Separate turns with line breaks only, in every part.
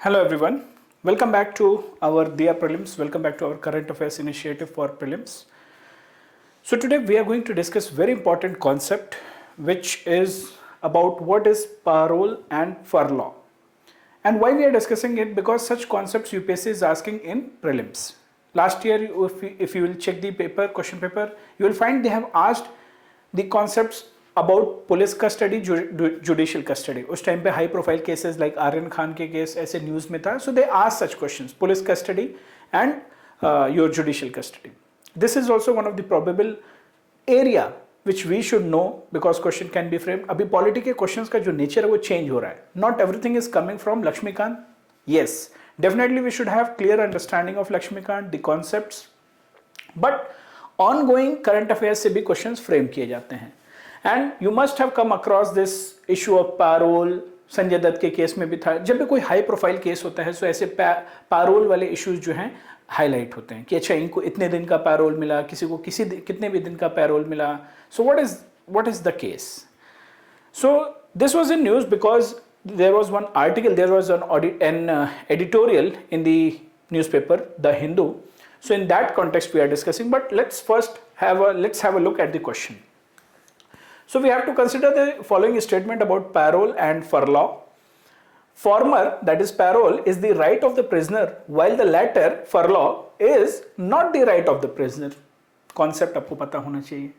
Hello everyone, welcome back to our DIA prelims, welcome back to our current affairs initiative for prelims. So today we are going to discuss very important concept which is about what is parole and furlough. And why we are discussing it, because such concepts UPSC is asking in prelims. Last year if you will check the question paper, you will find they have asked the concepts about police custody judicial custody. उस time पे high profile cases like Aryan Khan के case ऐसे news में था. So they ask such questions, police custody and your judicial custody. This is also one of the probable area which we should know because question can be framed. अभी polity के question का जो nature है वो change हो रहा है. Not everything is coming from Laxmikant. Yes, definitely we should have clear understanding of Laxmikanth, the concepts, but ongoing current affairs से भी क्वेश्चन फ्रेम किए जाते हैं. And you must have come across this issue of parole. Sanjay Dutt के case में भी था. जब भी कोई हाई प्रोफाइल केस होता है, सो ऐसे पैरोल वाले इश्यूज जो हैं हाईलाइट होते हैं कि अच्छा इनको इतने दिन का पैरोल मिला, किसी को कितने भी दिन का पैरोल मिला. सो what is the case? So this was in news because there was one article, there was an editorial in the newspaper The Hindu. So in that context we are discussing, but let's have a look at the question. So we have to consider the following statement about parole and furlough. Former, that is parole, is the right of the prisoner, while the latter, furlough, is not the right of the prisoner. Concept आपको पता होना चाहिए.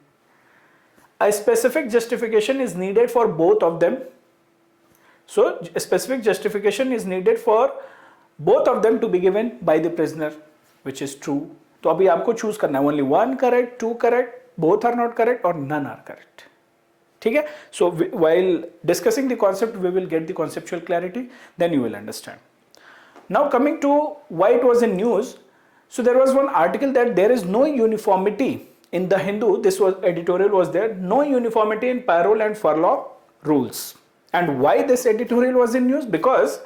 A specific justification is needed for both of them. So a specific justification is needed for both of them to be given by the prisoner, which is true. तो अभी आपको choose करना है only one correct, two correct, both are not correct, or none are correct. ठीक है. So while discussing the concept we will get the conceptual clarity, then you will understand. Now coming to why it was in news. So there was one article that there is no uniformity in The Hindu. This was editorial was there, no uniformity in parole and furlough rules. And why this editorial was in news? Because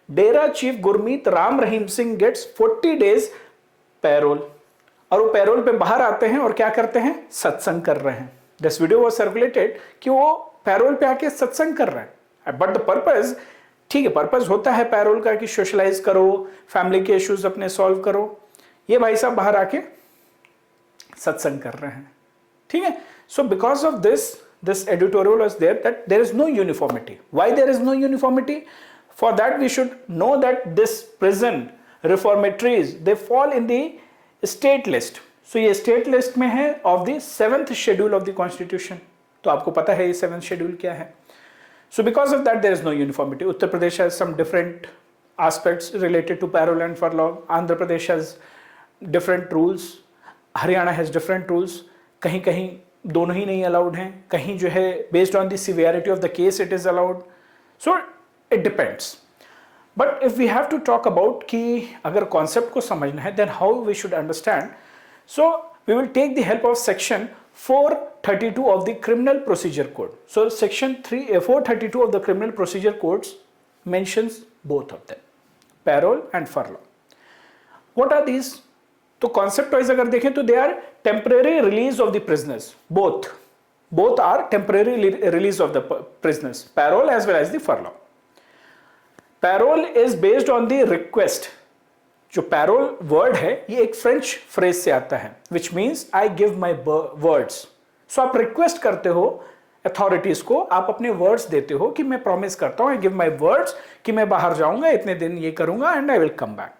Dera Chief Gurmeet Ram Rahim Singh gets 40 days parole. और वो payroll पे बाहर आते हैं और क्या करते हैं, सत्संग कर रहे हैं. दिस वीडियो वाज सर्कुलेटेड कि वो पैरोल पे आके सत्संग कर रहे हैं. बट द पर्पज, ठीक है, पर्पज होता है पैरोल का कि सोशलाइज करो, फैमिली के इश्यूज अपने सॉल्व करो. ये भाई साहब बाहर आके सत्संग कर रहे हैं. ठीक है. So because of this editorial was there that there is no uniformity. Why there is no uniformity? For that we should know that this prison reformatories they fall in the state list. So ये state list में है of the 7th schedule of the constitution. तो आपको पता है ये 7th schedule क्या है. So because of that there is no uniformity. Uttar Pradesh has some different aspects related to parole and furlough. Andhra Pradesh has different rules, Haryana has different rules. कहीं कहीं दोनों ही नहीं अलाउड हैं, कहीं जो है based on the severity of the case it is allowed. So it depends. But if we have to talk about कि अगर कॉन्सेप्ट को समझना है then how we should understand. So we will take the help of section 432 of the criminal procedure code. So section 432 of the criminal procedure codes mentions both of them, parole and furlough. What are these? तो concept wise अगर देखें तो they are temporary release of the prisoners. Both are temporary release of the prisoners, parole as well as the furlough. Parole is based on the request. जो parole word है ये एक French phrase से आता है which means I give my words. So आप request करते हो अथॉरिटीज को, आप अपने वर्ड्स देते हो कि मैं प्रॉमिस करता हूं, आई गिव माई वर्ड्स कि मैं बाहर जाऊंगा, इतने दिन ये करूंगा and I will come back.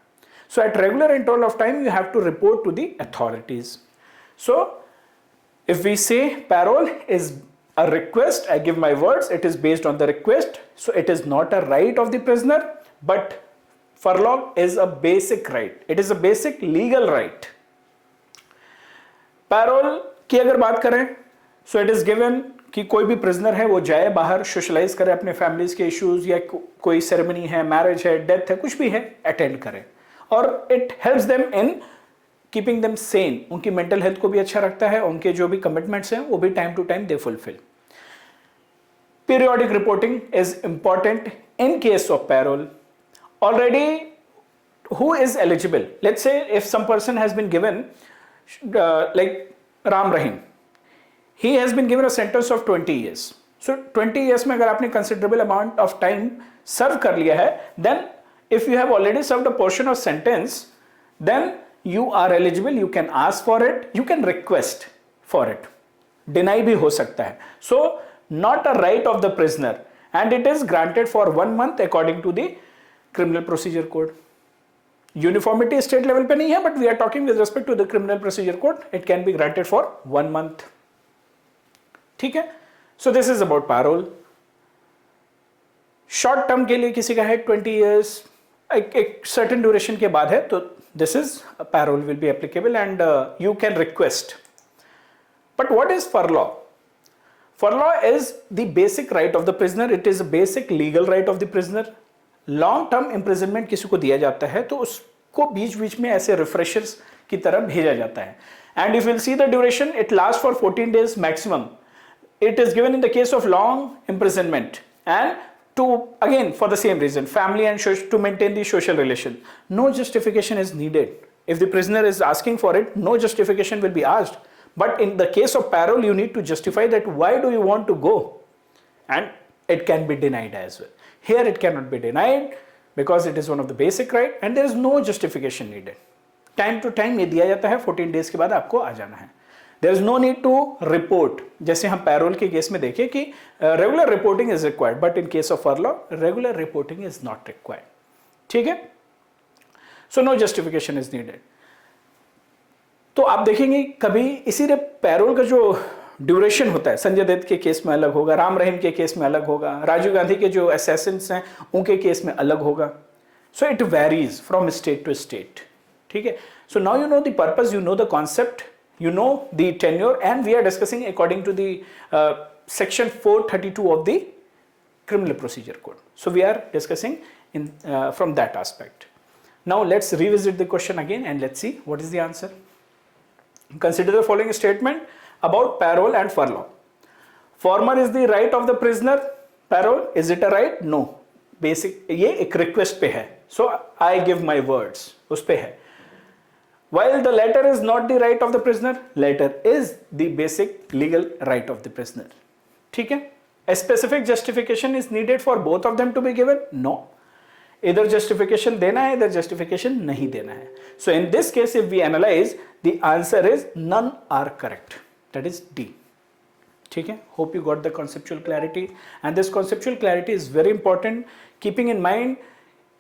So at regular interval of time you have to report to the authorities. So if we say parole is a request, I give my words, it is based on the request, so it is not a right of the prisoner, but furlough is a basic right, it is a basic legal right. Parole की अगर बात करें, so it is given कि कोई भी prisoner है वो जाए बाहर, सोशलाइज करे, अपने फैमिलीज के इश्यूज या कोई सेरेमनी है, मैरिज है, डेथ है, कुछ भी है, अटेंड करें. और it helps them in keeping them Sen. उनकी मेंटल हेल्थ को भी अच्छा रखता है, उनके जो भी कमिटमेंट्स हैं वो भी time to time they fulfil. Periodic reporting is important in case of parole. Already, who is eligible? Let's say if some person has been given, like Ram Rahim, he has been given a sentence of 20 years. So 20 years में अगर आपने considerable amount of time serve कर लिया है, then if you have already served a portion of sentence, then you are eligible, you can ask for it, you can request for it. Deny भी हो सकता है. So not a right of the prisoner, and it is granted for 1 month according to the criminal procedure code. Uniformity state level पे नहीं है, but we are talking with respect to the criminal procedure code. It can be granted for 1 month. ठीक है. So this is about parole. Short term के लिए किसी का है 20 years, एक सर्टेन ड्यूरेशन के बाद है, तो this is parole will be applicable and you can request. But what is furlough? Furlough is the basic right of the prisoner. It is a basic legal right of the prisoner. Long term imprisonment किसी को दिया जाता है तो उसको बीच बीच में ऐसे refreshers की तरह भेजा जाता है. And if will see the duration, it last for 14 days maximum. It is given in the case of long imprisonment and to, again, for the same reason, family and to maintain the social relation. No justification is needed. If the prisoner is asking for it, no justification will be asked. But in the case of parole, you need to justify that why do you want to go, and it can be denied as well. Here it cannot be denied because it is one of the basic right and there is no justification needed. Time to time ये दिया जाता है, 14 days के बाद आपको आ जाना है. There is no need to report. जैसे हम पैरोल के केस में देखें कि regular reporting is required, but in case of furlough, regular reporting is not required. ठीक है? So no justification is needed. तो आप देखेंगे कभी इसीलिए पैरोल का जो ड्यूरेशन होता है, संजय दत्त के केस में अलग होगा, राम रहीम के केस में अलग होगा, राजीव गांधी के जो assassins हैं उनके केस में अलग होगा. So it varies from state to state. ठीक है? So now you know the purpose, you know the concept, you know the tenure, and we are discussing according to the section 432 of the criminal procedure code. So we are discussing in from that aspect. Now let's revisit the question again and let's see what is the answer. Consider the following statement about parole and furlough. Former is the right of the prisoner. Parole, is it a right? No. Basic, ये एक request पे है. So I give my words. उस पे है. While the latter is not the right of the prisoner, latter is the basic legal right of the prisoner. ठीक है? A specific justification is needed for both of them to be given? No. Either justification देना है, either justification नहीं देना है. So in this case, if we analyze, the answer is none are correct. That is D. ठीक है? Hope you got the conceptual clarity. And this conceptual clarity is very important, keeping in mind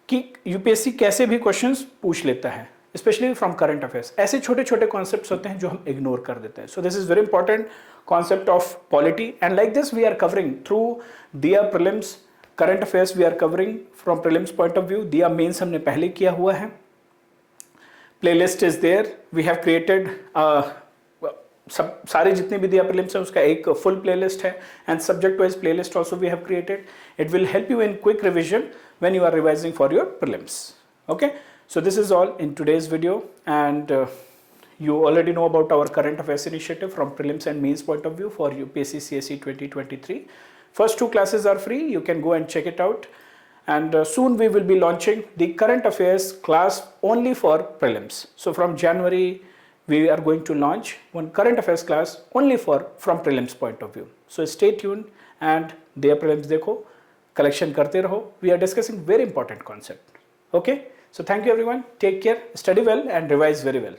कि UPSC कैसे भी questions पूछ लेता है, especially from current affairs. ऐसे छोटे छोटे concepts होते हैं जो हम ignore कर देते हैं. So this is very important concept of polity, and like this we are covering through DIA prelims, current affairs we are covering from prelims point of view. DIA mains हमने पहले किया हुआ है. Playlist is there. We have created सब सारे जितने भी DIA prelims हैं उसका एक full playlist है, and subject wise playlist also we have created. It will help you in quick revision when you are revising for your prelims. Okay. So this is all in today's video, and you already know about our current affairs initiative from prelims and mains point of view for UPSC CSE 2023. First 2 classes are free. You can go and check it out. And soon we will be launching the current affairs class only for prelims. So from January, we are going to launch one current affairs class only from prelims point of view. So stay tuned and their prelims देखो, collection करते रहो. We are discussing very important concept. Okay. So thank you everyone. Take care, study well and revise very well.